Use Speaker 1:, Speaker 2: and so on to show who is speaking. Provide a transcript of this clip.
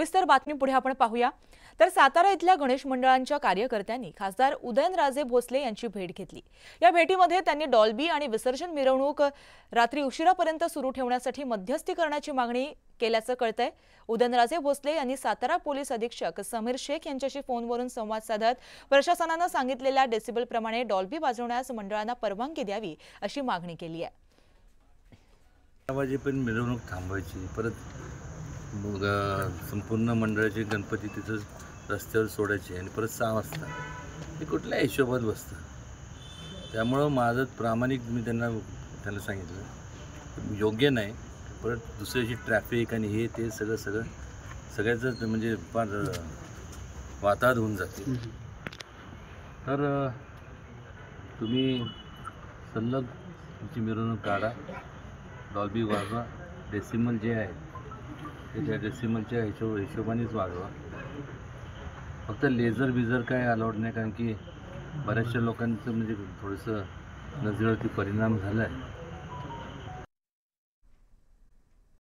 Speaker 1: सविस्तर बातमी पुढे आपण पाहूया। तर सातारा इथल्या गणेश मंडळांच्या कार्यकर्त्यांनी खासदार उदयनराजे भोसले यांची भेट घेतली। या भेटीमध्ये त्यांनी डॉल्बी आणि विसर्जन मिरवणूक रात्री उशिरापर्यंत सुरू ठेवण्यासाठी मध्यस्थी करण्याची मागणी केल्याचं कळतंय। उदयनराजे भोसले यांनी सातारा पोलीस अधीक्षक समीर शेख यांच्याशी फोनवरून संवाद साधत प्रशासनानं सांगितलेल्या डेसिबल प्रमाणे डॉल्बी वाजवण्यास मंडळांना परवानगी द्यावी अशी मागणी केली आहे।
Speaker 2: पण मिरवणूक थांबवायची, परत संपूर्ण मंडळाचे गणपती तिथं रस्त्यावर सोडायचे आणि परत 6 वाजता हे कुठल्या हिशोबात बसतं। त्यामुळं माझं प्रामाणिक मी त्यांना सांगितलं योग्य नाही। परत दुसऱ्याची ट्रॅफिक आणि हे ते सगळ्याचं म्हणजे फार वाताहत होऊन जाते। तर तुम्ही सलग तुमची मिरवणूक काढा, डॉल्बी वाजवा, डेसिमल जे आहे ते त्या डेसिमलच्या हिशोबानेच वाजवा। फक्त लेझर बिझर काय अलाउड नाही, कारण की बऱ्याचशा लोकांचं म्हणजे थोडंसं नजरेवरती परिणाम झाला आहे।